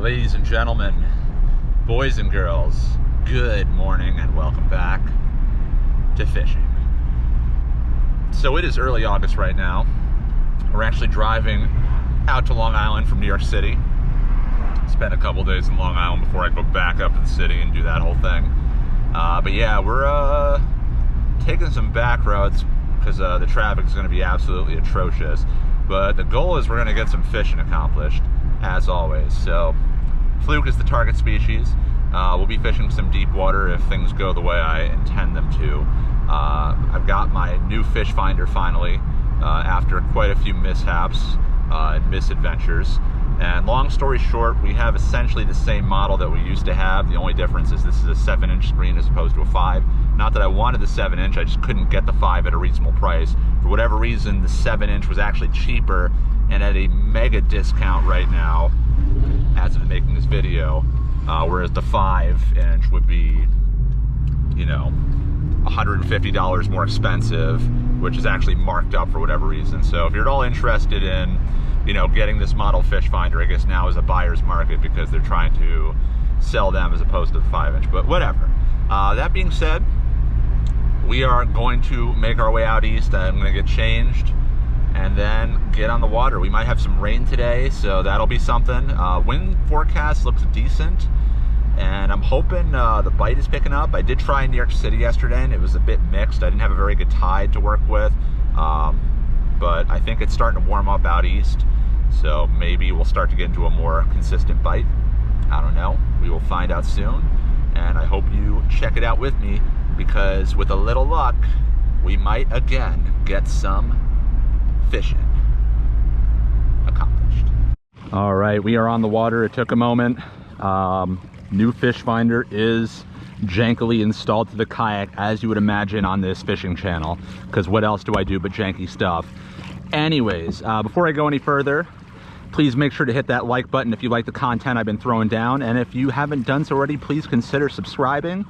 Ladies and gentlemen, boys and girls, good morning and welcome back to fishing. So it is early August right now. We're actually driving out to Long Island from New York City. Spent a couple days in Long Island before I go back up to the city and do that whole thing. But yeah, we're taking some back roads because the traffic is going to be absolutely atrocious. But the goal is we're going to get some fishing accomplished, as always. So fluke is the target species. We'll be fishing some deep water if things go the way I intend them to. I've got my new fish finder finally, after quite a few mishaps and misadventures. And long story short, we have essentially the same model that we used to have. The only difference is this is a 7-inch screen as opposed to a 5. Not that I wanted the 7-inch, I just couldn't get the 5 at a reasonable price. For whatever reason, the 7-inch was actually cheaper and at a mega discount right now as of making this video, whereas the 5-inch would be, you know, $150 more expensive, which is actually marked up for whatever reason. So if you're at all interested in, you know, getting this model fish finder, I guess now is a buyer's market because they're trying to sell them as opposed to the 5-inch, but whatever. That being said, we are going to make our way out east. I'm going to get changed and then get on the water. We might have some rain today, so that'll be something. Wind forecast looks decent, and I'm hoping the bite is picking up. I did try in New York City yesterday, and it was a bit mixed. I didn't have a very good tide to work with, but I think it's starting to warm up out east, so maybe we'll start to get into a more consistent bite. I don't know. We will find out soon, and I hope you check it out with me, because with a little luck, we might again get some fishing accomplished. All right, we are on the water. It took a moment. New fish finder is jankily installed to the kayak, as you would imagine on this fishing channel, because what else do I do but janky stuff? Anyways, before I go any further, please make sure to hit that like button if you like the content I've been throwing down, and if you haven't done so already, please consider subscribing.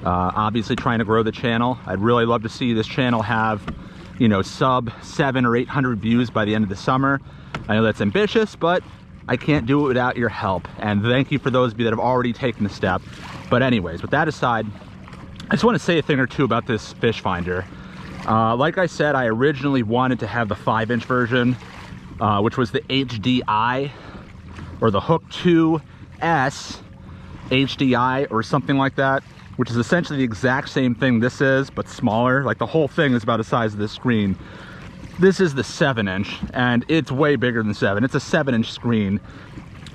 Obviously trying to grow the channel. I'd really love to see this channel have, you know, sub 700 or 800 views by the end of the summer. I know that's ambitious, but I can't do it without your help, and thank you for those of you that have already taken the step. But anyways, with that aside, I just want to say a thing or two about this fish finder. Like I said, I originally wanted to have the 5-inch version, which was the HDI or the Hook 2S HDI or something like that, which is essentially the exact same thing this is, but smaller. Like the whole thing is about the size of this screen. This is the 7-inch, and it's way bigger than 7. It's a 7-inch screen.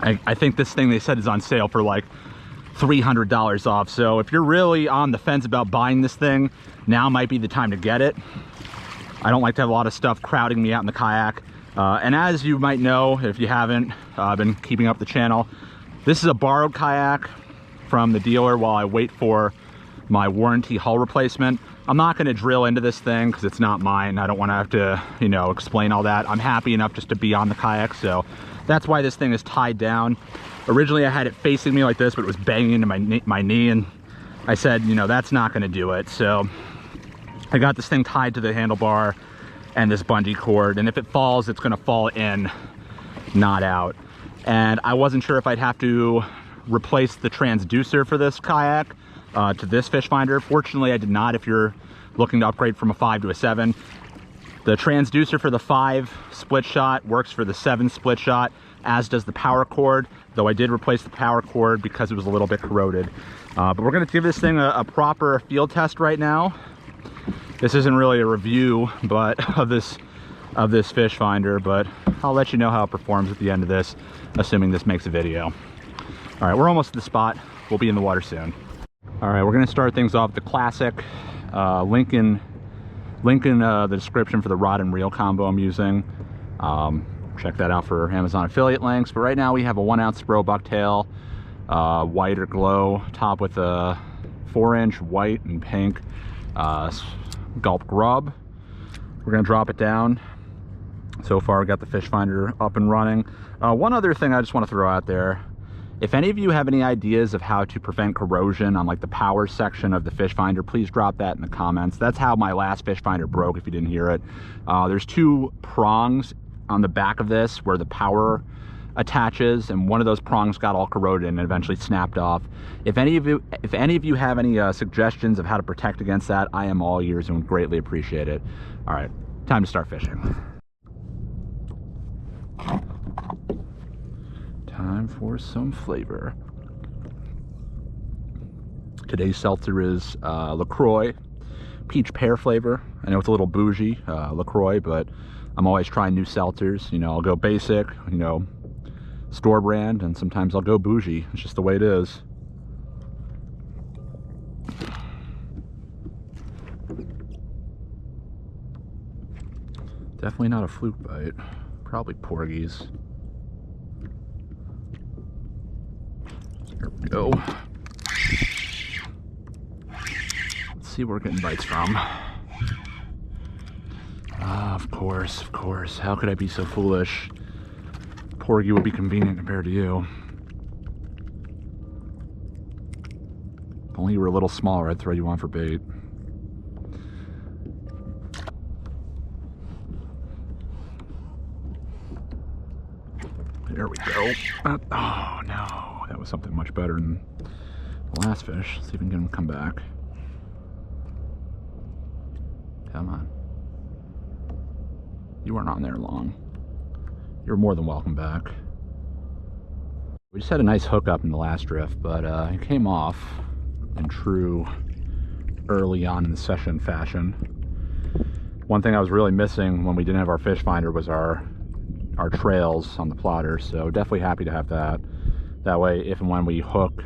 I think this thing they said is on sale for like $300 off. So if you're really on the fence about buying this thing, now might be the time to get it. I don't like to have a lot of stuff crowding me out in the kayak. And as you might know, if you haven't been keeping up the channel, this is a borrowed kayak from the dealer while I wait for my warranty hull replacement. I'm not going to drill into this thing because it's not mine. I don't want to have to, you know, explain all that. I'm happy enough just to be on the kayak, so that's why this thing is tied down. Originally I had it facing me like this, but it was banging into my knee, and I said, you know, that's not going to do it. So I got this thing tied to the handlebar and this bungee cord, and if it falls, it's going to fall in, not out. And I wasn't sure if I'd have to replace the transducer for this kayak to this fish finder. Fortunately, I did not. If you're looking to upgrade from a 5 to a 7, the transducer for the 5 split shot works for the 7 split shot, as does the power cord, though I did replace the power cord because it was a little bit corroded. But we're going to give this thing a proper field test right now. This isn't really a review but of this fish finder, but I'll let you know how it performs at the end of this, assuming this makes a video. All right, we're almost at the spot. We'll be in the water soon. All right, we're gonna start things off the classic link in the description for the rod and reel combo I'm using. Check that out for Amazon affiliate links. But right now we have a 1-ounce Spro bucktail, white or glow top with a 4-inch white and pink gulp grub. We're gonna drop it down. So far we got the fish finder up and running. One other thing I just want to throw out there: if any of you have any ideas of how to prevent corrosion on like the power section of the fish finder, please drop that in the comments. That's how my last fish finder broke, if you didn't hear it. There's 2 prongs on the back of this where the power attaches, and one of those prongs got all corroded and eventually snapped off. If any of you have any suggestions of how to protect against that, I am all ears and would greatly appreciate it. All right, time to start fishing. Time for some flavor. Today's seltzer is LaCroix peach pear flavor. I know it's a little bougie, LaCroix, but I'm always trying new seltzers. You know, I'll go basic, you know, store brand, and sometimes I'll go bougie. It's just the way it is. Definitely not a fluke bite. Probably porgies. Here we go. Let's see where we're getting bites from. Ah, of course, of course. How could I be so foolish? Porgy would be convenient compared to you. If only you were a little smaller, I'd throw you on for bait. There we go. Oh no, that was something much better than the last fish. Let's see if we can get him to come back. Come on. You weren't on there long. You're more than welcome back. We just had a nice hookup in the last drift, but it came off in true early on in the session fashion. One thing I was really missing when we didn't have our fish finder was our trails on the plotter, so definitely happy to have that. That way, if and when we hook,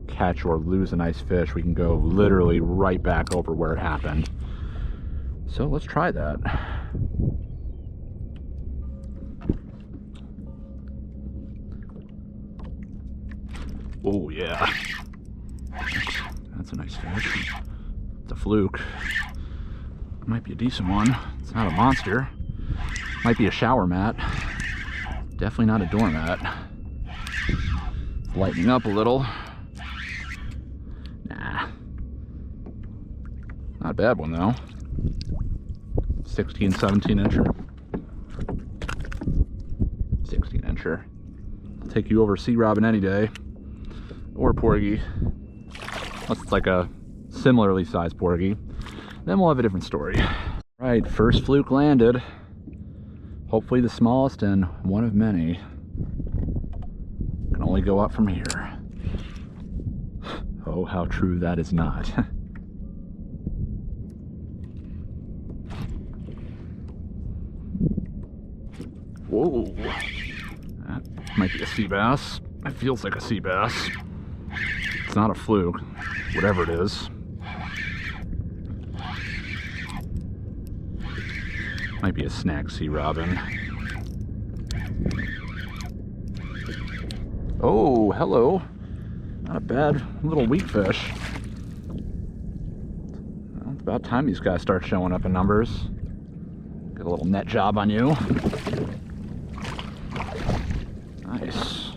catch, or lose a nice fish, we can go literally right back over where it happened. So let's try that. Oh yeah, that's a nice fish. It's a fluke. Might be a decent one. It's not a monster. Might be a shower mat. Definitely not a doormat. It's lightening up a little. Nah. Not a bad one though. 16, 17 incher. 16 incher. I'll take you over sea robin any day. Or porgy. Unless it's like a similarly sized porgy. Then we'll have a different story. Right, first fluke landed. Hopefully the smallest and one of many. Can only go up from here. Oh, how true that is not. Whoa. That might be a sea bass. That feels like a sea bass. It's not a fluke, whatever it is. Might be a snack sea robin. Oh, hello. Not a bad little weakfish. Well, it's about time these guys start showing up in numbers. Get a little net job on you. Nice.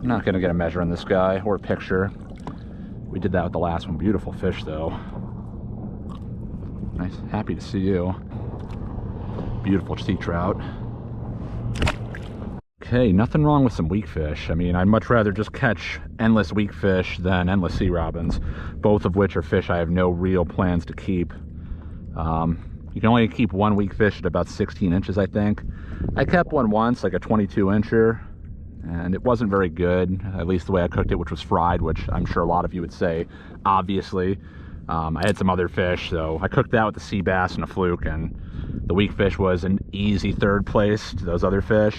I'm not gonna get a measure on this guy or a picture. We did that with the last one. Beautiful fish though. Nice, happy to see you. Beautiful sea trout. Okay, nothing wrong with some weakfish. I mean, I'd much rather just catch endless weakfish than endless sea robins, both of which are fish I have no real plans to keep. You can only keep one weakfish at about 16 inches, I think. I kept one once, like a 22 incher, and it wasn't very good, at least the way I cooked it, which was fried, which I'm sure a lot of you would say, obviously. I had some other fish, so I cooked that with a sea bass and a fluke, and the weakfish was an easy third place to those other fish.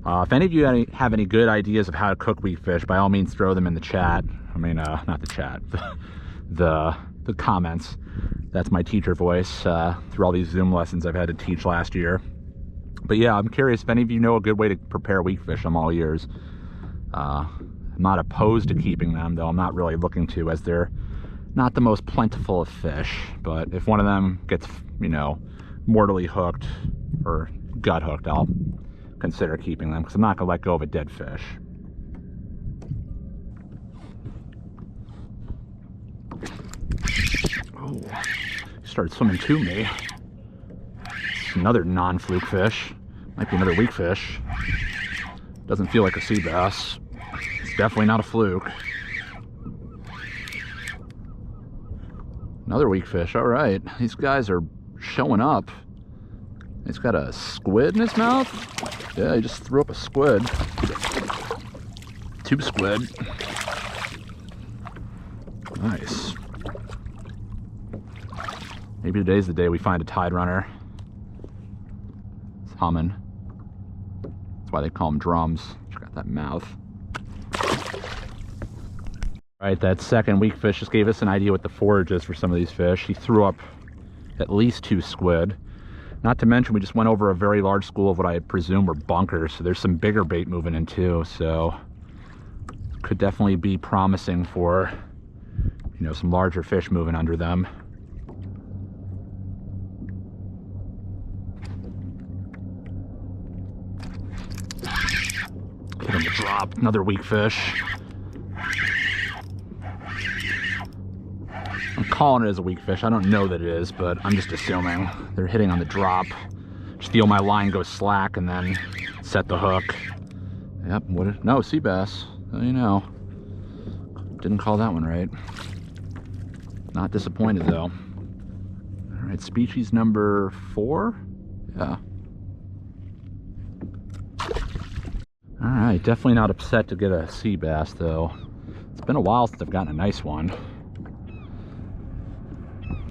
If any of you have any good ideas of how to cook weakfish, by all means throw them in the chat. I mean, not the chat, the comments. That's my teacher voice through all these Zoom lessons I've had to teach last year. But yeah, I'm curious if any of you know a good way to prepare weakfish. I'm all ears. I'm not opposed to keeping them, though I'm not really looking to, as they're not the most plentiful of fish. But if one of them gets, you know, mortally hooked or gut hooked, I'll consider keeping them, because I'm not gonna let go of a dead fish. Oh, he started swimming to me. Another non-fluke fish. Might be another weakfish. Doesn't feel like a sea bass. It's definitely not a fluke. Another weak fish. All right, these guys are showing up. He's got a squid in his mouth. Yeah, he just threw up a squid. Tube squid. Nice. Maybe today's the day we find a tide runner. It's humming. That's why they call them drums. Check out that mouth. All right, that second weak fish just gave us an idea what the forage is for some of these fish. He threw up at least 2 squid. Not to mention, we just went over a very large school of what I presume were bunkers, so there's some bigger bait moving in too, so could definitely be promising for, you know, some larger fish moving under them. Hit him to drop, another weak fish. I'm calling it as a weak fish. I don't know that it is, but I'm just assuming. They're hitting on the drop. Just feel my line go slack and then set the hook. Yep, no, sea bass. You know. Didn't call that one right. Not disappointed though. All right, species number 4. Yeah. All right, definitely not upset to get a sea bass though. It's been a while since I've gotten a nice one.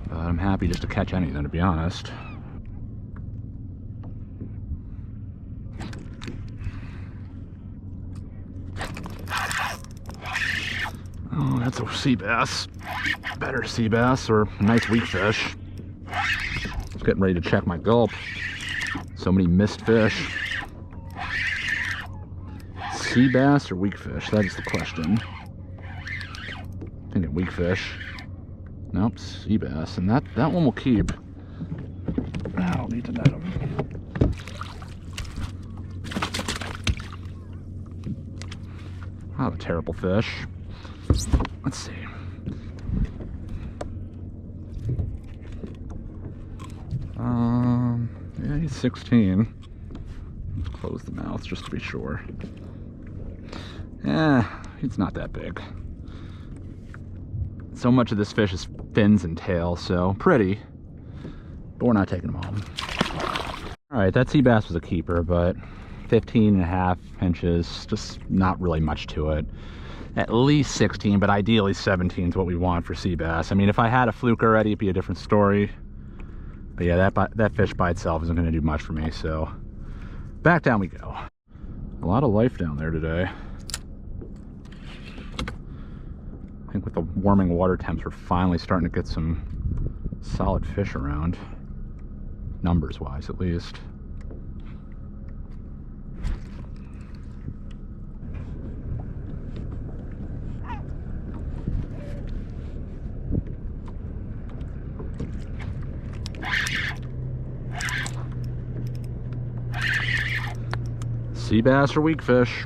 But I'm happy just to catch anything, to be honest. Oh, that's a sea bass. Better sea bass or a nice weak fish. I was getting ready to check my gulp. So many missed fish. Sea bass or weak fish? That is the question. I think weak fish. Nope, sea bass, and that one will keep. I don't need to net him. Not a terrible fish. Let's see. Yeah, he's 16. Let's close the mouth just to be sure. Yeah, he's not that big. So much of this fish is fins and tail, so pretty, but we're not taking them home. All right, that sea bass was a keeper, but 15.5 inches, just not really much to it. At least 16, but ideally 17 is what we want for sea bass. I mean, if I had a fluke already, it'd be a different story. But yeah, that fish by itself isn't gonna do much for me, so back down we go. A lot of life down there today. I think with the warming water temps, we're finally starting to get some solid fish around, numbers wise at least. Sea bass or weak fish?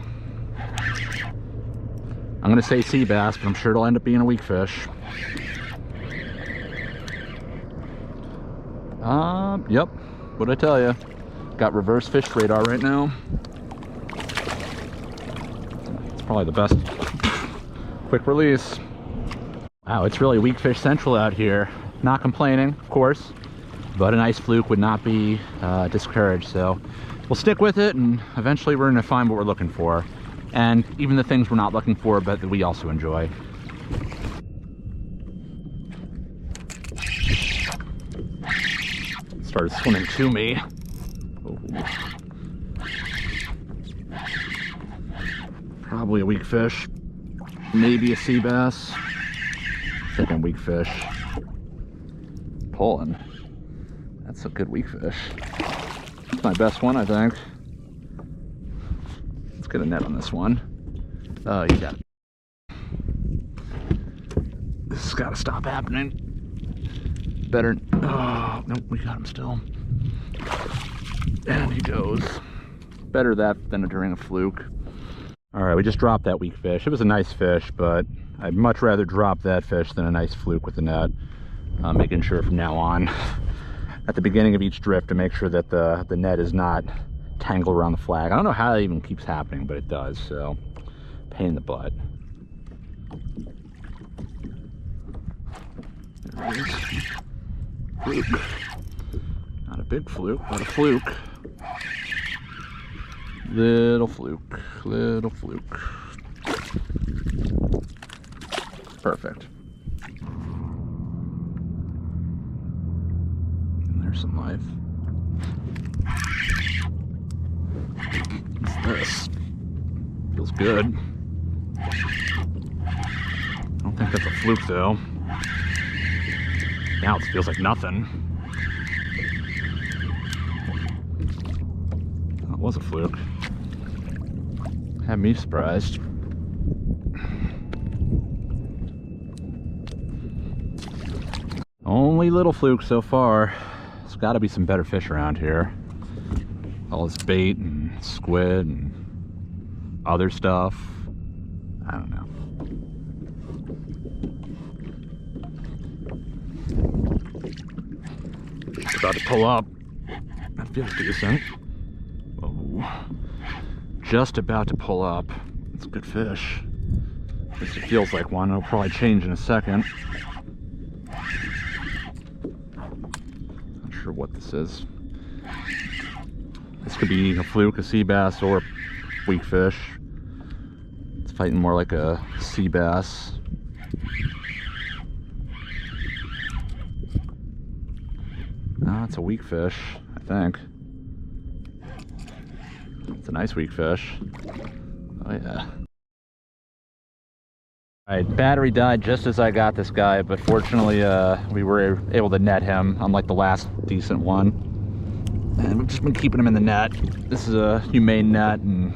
I'm gonna say sea bass, but I'm sure it'll end up being a weak fish. Yep. What'd I tell you? Got reverse fish radar right now. It's probably the best quick release. Wow, it's really weak fish central out here. Not complaining, of course, but a nice fluke would not be discouraged. So we'll stick with it, and eventually we're gonna find what we're looking for. And even the things we're not looking for, but that we also enjoy. Started swimming to me. Oh. Probably a weak fish. Maybe a sea bass. Thinking weak fish. Pulling. That's a good weak fish. That's my best one, I think. Get a net on this one. Oh, you got it. This has got to stop happening. Better. Oh, nope, we got him still. And he goes. Better that than during a fluke. All right, we just dropped that weak fish. It was a nice fish, but I'd much rather drop that fish than a nice fluke with the net. Making sure from now on, at the beginning of each drift, to make sure that the net is not tangled around the flag. I don't know how that even keeps happening, but it does, so pain in the butt. There it is. Fluke. Not a big fluke, but a fluke. Little fluke, little fluke. Perfect. And there's some life. What's this? Feels good. I don't think that's a fluke though. Now it feels like nothing. That was a fluke. Had me surprised. Only little fluke so far. There's got to be some better fish around here. All this bait and squid and other stuff. I don't know. About to pull up. That feels decent. Oh, just about to pull up. It's a good fish. At least it feels like one. It'll probably change in a second. Not sure what this is. This could be a fluke, a sea bass, or weakfish. It's fighting more like a sea bass. No, it's a weakfish, I think. It's a nice weakfish. Oh yeah. Alright, battery died just as I got this guy, but fortunately we were able to net him, unlike the last decent one. And we've just been keeping him in the net. This is a humane net, and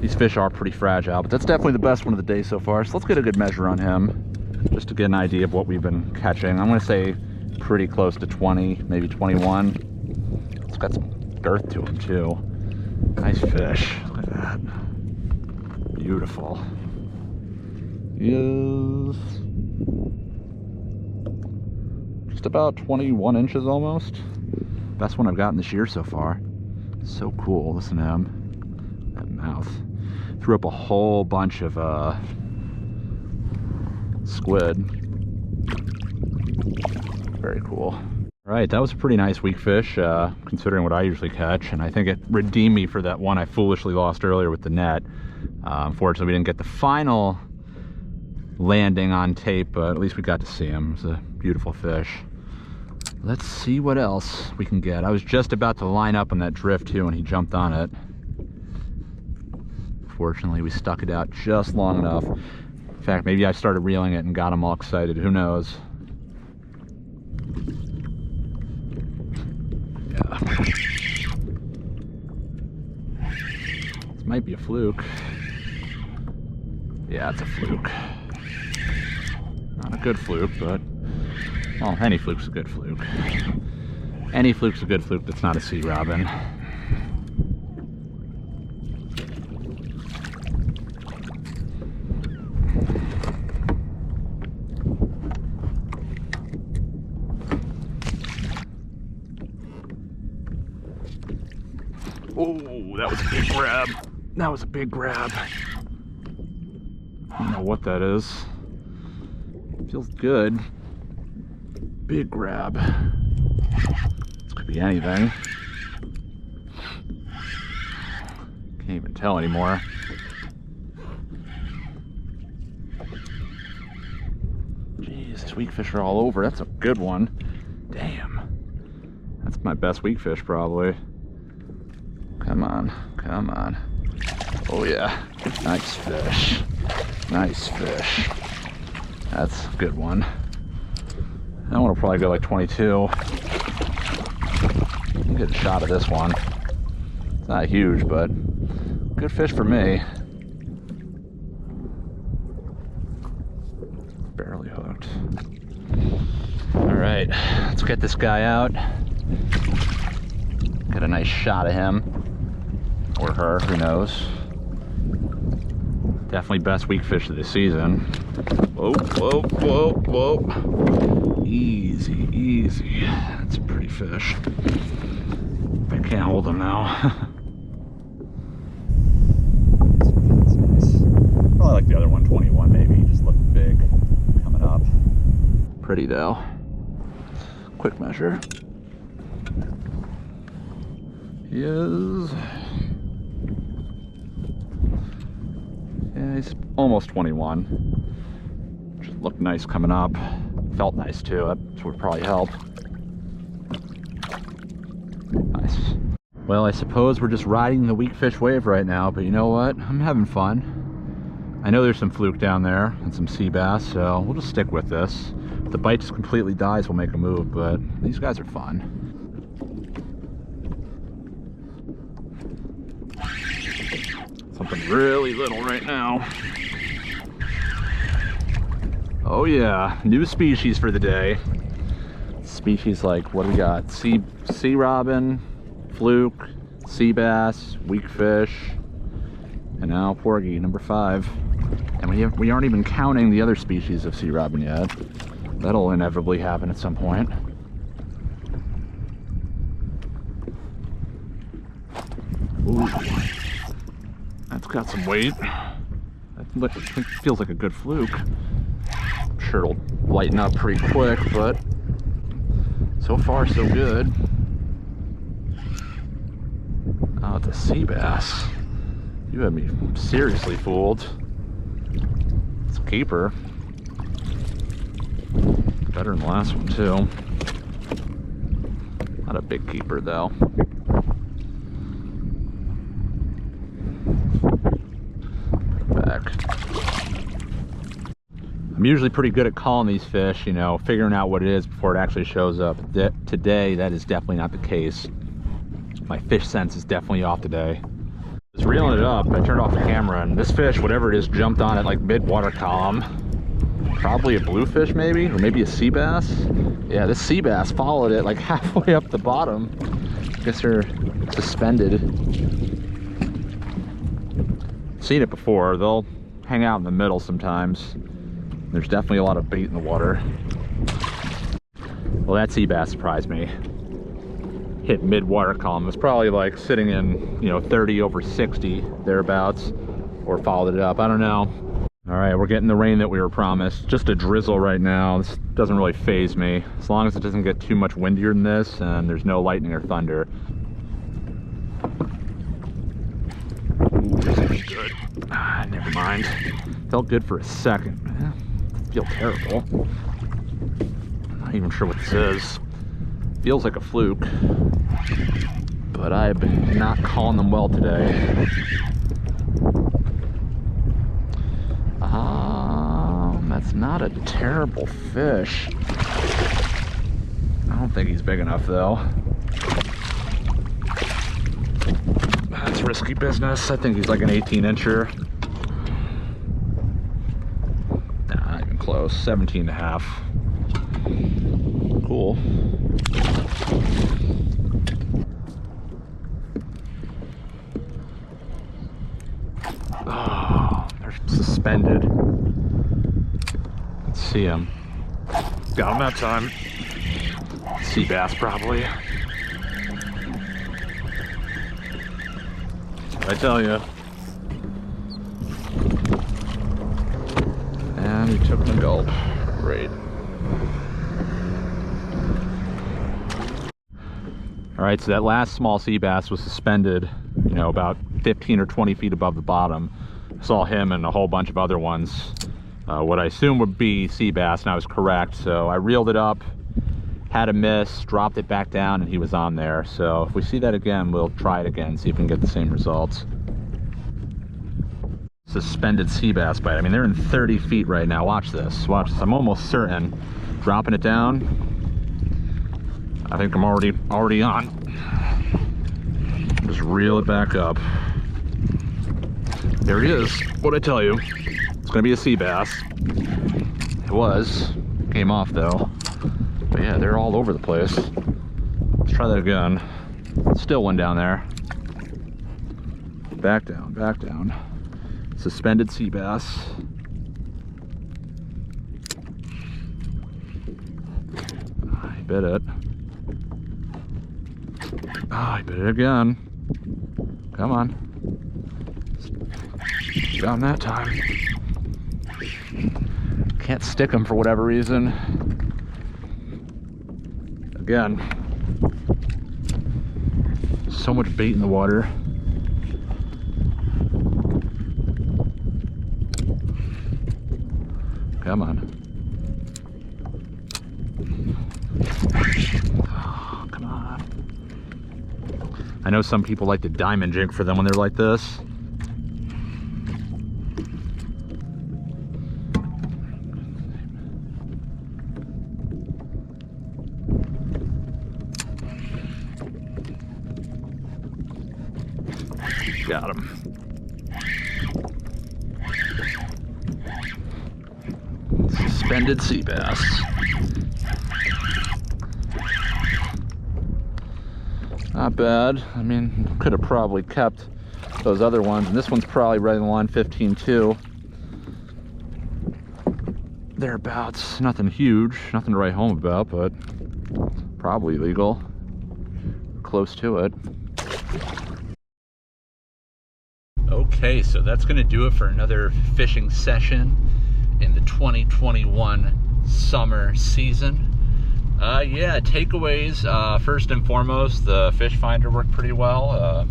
these fish are pretty fragile, but that's definitely the best one of the day so far. So let's get a good measure on him, just to get an idea of what we've been catching. I'm gonna say pretty close to 20, maybe 21. It's got some girth to him too. Nice fish. Look at that. Beautiful. Yes. Just about 21 inches almost. Best one I've gotten this year so far. So cool. Listen to him. That mouth. Threw up a whole bunch of squid. Very cool. All right, that was a pretty nice weakfish, considering what I usually catch, and I think it redeemed me for that one I foolishly lost earlier with the net. Unfortunately, we didn't get the final landing on tape, but at least we got to see him. It was a beautiful fish. Let's see what else we can get. I was just about to line up on that drift too, and he jumped on it. Fortunately, we stuck it out just long enough. In fact, maybe I started reeling it and got him all excited. Who knows? This might be a fluke. Yeah, it's a fluke. Not a good fluke, but well, any fluke's a good fluke. Any fluke's a good fluke that's not a sea robin. Oh, that was a big grab. That was a big grab. I don't know what that is. Feels good. Big grab. This could be anything. Can't even tell anymore. Jeez, these weakfish are all over. That's a good one. Damn. That's my best weakfish probably. Come on, come on. Oh yeah, nice fish. Nice fish. That's a good one. That one will probably go like 22. I'll get a shot of this one. It's not huge, but good fish for me. Barely hooked. All right, let's get this guy out. Get a nice shot of him. Or her, who knows. Definitely best weakfish of the season. Whoa, whoa, whoa, whoa. Easy, easy. That's a pretty fish. If I Can't hold them now. Probably like the other one, 21 maybe. Just looked big coming up. Pretty though. Quick measure. He is... yeah, he's almost 21. Just looked nice coming up. Felt nice too. That would probably help. Nice. Well, I suppose we're just riding the Weakfish wave right now, but you know what? I'm having fun. I know there's some fluke down there and some sea bass, so we'll just stick with this. If the bite just completely dies, we'll make a move, but these guys are fun. Something really little right now. Oh yeah, new species for the day. Species like, what do we got? Sea robin, fluke, sea bass, weakfish, and now porgy, number 5. And we aren't even counting the other species of sea robin yet. That'll inevitably happen at some point. Ooh, that's got some weight. That feels like a good fluke. I'm sure it'll lighten up pretty quick, but so far so good. Oh, it's a sea bass. You had me seriously fooled. It's a keeper. Better than the last one too. Not a big keeper though. Put it back. I'm usually pretty good at calling these fish, you know, figuring out what it is before it actually shows up. Today, that is definitely not the case. My fish sense is definitely off today. Just reeling it up, I turned off the camera, and this fish, whatever it is, jumped on it like mid-water column. Probably a bluefish maybe, or maybe a sea bass. Yeah, this sea bass followed it like halfway up the bottom. I guess they're suspended. Seen it before, they'll hang out in the middle sometimes. There's definitely a lot of bait in the water. Well, that sea bass surprised me. Hit mid-water column. It was probably like sitting in, you know, 30 over 60, thereabouts, or followed it up. I don't know. All right, we're getting the rain that we were promised. Just a drizzle right now. This doesn't really faze me. As long as it doesn't get too much windier than this and there's no lightning or thunder. Ooh, this is good. Ah, never mind. Felt good for a second. I feel terrible. I'm not even sure what this is. Feels like a fluke, but I'm not calling them well today. That's not a terrible fish. I don't think he's big enough though. That's risky business. I think he's like an 18-incher. Nah, not even close. 17 and a half. Cool. Oh, they're suspended. Let's see him. Got him that time. Sea bass, probably. I tell you. And he took the gulp. Great. All right, so that last small sea bass was suspended, you know, about 15 or 20 feet above the bottom. I saw him and a whole bunch of other ones. What I assumed would be sea bass, and I was correct. So I reeled it up, had a miss, dropped it back down, and he was on there. So if we see that again, we'll try it again, see if we can get the same results. Suspended sea bass bite. I mean, they're in 30 feet right now. Watch this. Watch this. I'm almost certain. Dropping it down. I think I'm already on. Just reel it back up. There he is. What'd I tell you? It's gonna be a sea bass. It was. Came off though. But yeah, they're all over the place. Let's try that again. Still one down there. Back down, back down. Suspended sea bass. I bit it. Ah, I bit it again. Come on. Got him that time. Can't stick him for whatever reason. Again. So much bait in the water. Come on. Oh, come on. I know some people like to diamond jig for them when they're like this. Got him. Suspended sea bass. Not bad. I mean, could have probably kept those other ones, and this one's probably right in the line 15 too. Thereabouts. Nothing huge, nothing to write home about, but probably legal. Close to it. Okay, so that's gonna do it for another fishing session in the 2021 summer season. Yeah, takeaways. First and foremost, the fish finder worked pretty well.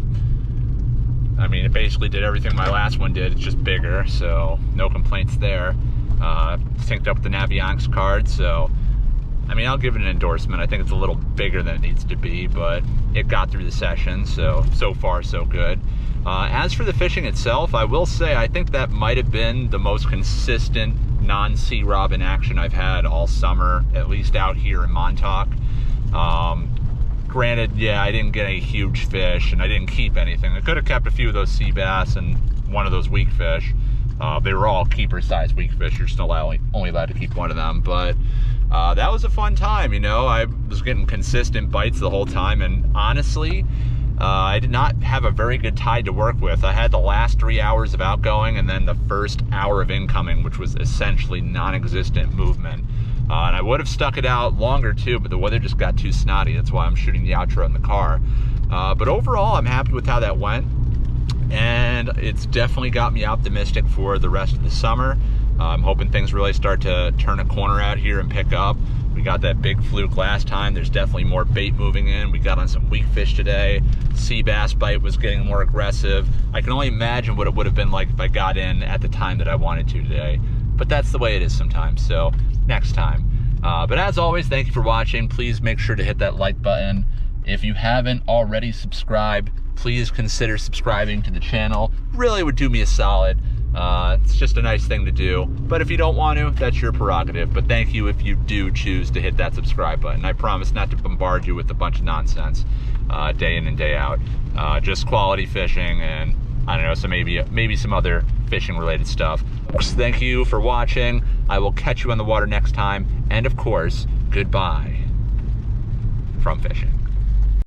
I mean, it basically did everything my last one did. It's just bigger, so no complaints there. Synced up with the Navionics card, so I mean, I'll give it an endorsement. I think it's a little bigger than it needs to be, but it got through the session, so far so good. As for the fishing itself, I will say I think that might have been the most consistent non-sea robin action I've had all summer, at least out here in Montauk. Granted, yeah, I didn't get a huge fish and I didn't keep anything. I could have kept a few of those sea bass and one of those weakfish. They were all keeper size weakfish. You're still only allowed to keep one of them, but that was a fun time, you know. I was getting consistent bites the whole time, and honestly, I did not have a very good tide to work with. I had the last 3 hours of outgoing and then the first hour of incoming, which was essentially non-existent movement. And I would have stuck it out longer too, but the weather just got too snotty. That's why I'm shooting the outro in the car. But overall, I'm happy with how that went. And it's definitely got me optimistic for the rest of the summer. I'm hoping things really start to turn a corner out here and pick up. We got that big fluke last time. There's definitely more bait moving in. We got on some weakfish today. Sea bass bite was getting more aggressive. I can only imagine what it would have been like if I got in at the time that I wanted to today. But that's the way it is sometimes, so next time. But as always, thank you for watching. Please make sure to hit that like button. If you haven't already subscribed, please consider subscribing to the channel. Really would do me a solid. It's just a nice thing to do. But if you don't want to, that's your prerogative. But thank you if you do choose to hit that subscribe button. I promise not to bombard you with a bunch of nonsense day in and day out. Just quality fishing and, I don't know, so maybe some other fishing related stuff. Thank you for watching. I will catch you on the water next time. And of course, goodbye from fishing.